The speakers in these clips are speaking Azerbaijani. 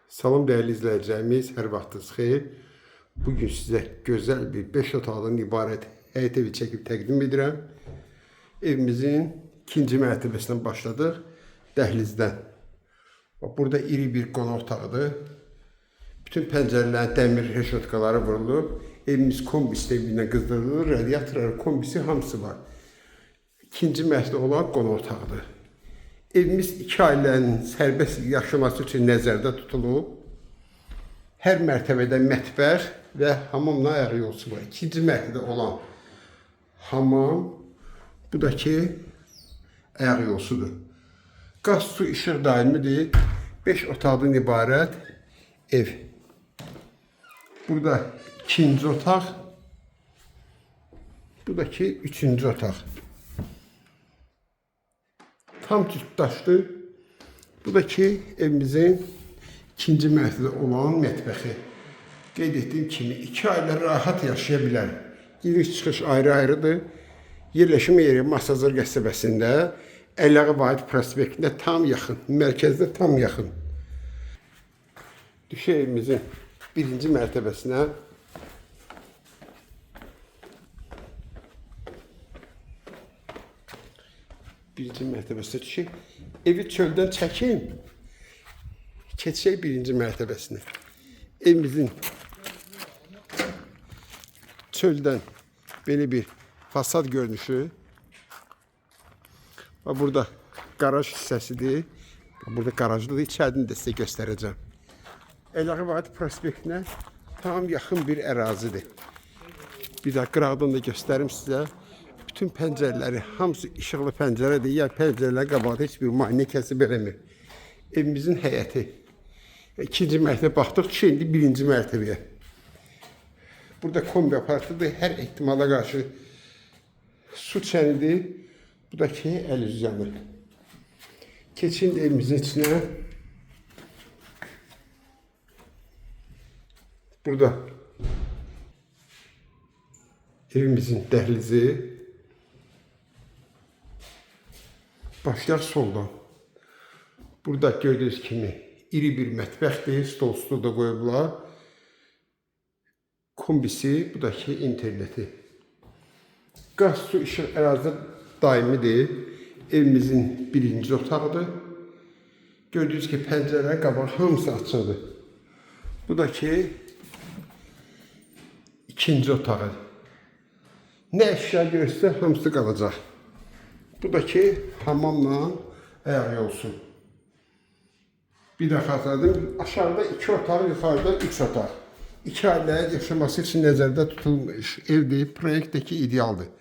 Salam değerli izləyicilərimiz, hər vaxtınız xeyir. Bugün sizə gözəl bir 5 otaqdan ibarət həyət evi çəkib təqdim edirəm. Evimizin ikinci mərtəbəsindən başladıq, dəhlizdən. Burada iri bir qonaq otağıdır. Bütün pəncərələrin dəmir reşotkaları vurulub. Evimiz kombi sistemi ilə qızdırılır, radiatorları, kombisi hamısı var. İkinci mərtəbə olan qonaq otağıdır. Evimiz 2 ailənin sərbəst yaşaması üçün nəzərdə tutulub. Hər mərtəbədə mətbəx və hamamla ayaq yolçusu var. İkinci mərtəbədə olan hamam, bu da ki ayaq yolçusudur. Qaz, su, işıq daimidir. 5 otaqdan ibarət ev. Burada ikinci otaq, bu da ki üçüncü otaq. Tam cütdaşdır. Bu da ki evimizin ikinci mərtəbədə olan mətbəxi. Qeyd etdiyim kimi 2 ailə rahat yaşaya bilər. Giriş çıxış ayrı-ayrıdır. Yerləşmə yeri Masazır qəsəbəsində, Əliağa Vahid prospektində tam yaxın, mərkəzdə tam yaxın. Düşək evimizin birinci mərtəbəsinə. Birinci mərtəbəsinə düşək. Evi çöldən çəkim. Keçək birinci mərtəbəsinə. Evimizin çöldən belə bir fasad görünüşü. Burada garaj hissəsidir. Burada garajlıdır. İçərini də sizə göstərəcəm. Əliağa Vahid prospektinə tam yaxın bir ərazidir. Bir də qıraqdan da göstərim sizə. Bütün pəncərələri, hamısı işıqlı pəncərədir. Yəni pəncərələr qabaqda heç bir maneə kəsib eləmir. Evimizin həyəti. İkinci mərtəbə baxdıq ki, indi birinci mərtəbəyə. Burada kombi aparatlıdır. Hər ehtimala qarşı su çənidir. Bu da ki, əlüzyanı. Keçin evimizin içinə. Burada evimizin dəhlizi. Başlar soldan. Burada gördüyünüz kimi iri bir mətbəxdir. Stol da qoyublar. Kombisi, bu da ki interneti. Qaz, su, işıq ərazidə daimidir. Evimizin birinci otağıdır. Gördüyünüz ki pəncərələr qabağı hamısı açıqdır. Bu da ki ikinci otağı. Nə əşya görürsə hamısı qalacaq. Bu da ki hamamla ayaq yolçusu. Bir də xatırladım, aşağıda 2 otaq, yuxarıda 3 otaq. 2 ailə yaşaması üçün nəzərdə tutulmuş evdir, proyektdəki idealdır.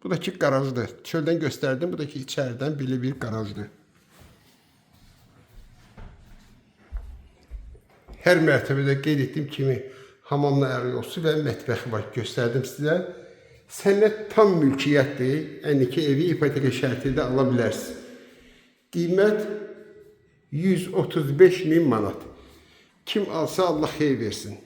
Bu da ki garajdır. Çöldən göstərdim, bu da ki içəridən belə bir garajdır. Hər mərtəbədə qeyd etdiyim kimi hamamla ayaq yolçusu və mətbəxi var, göstərdim sizə. Sənəd tam mülkiyyətdir. Yəni ki, evi ipoteka şərti ilə ala bilərsiniz. Qiymət 135.000 manat. Kim alsa Allah xeyir versin.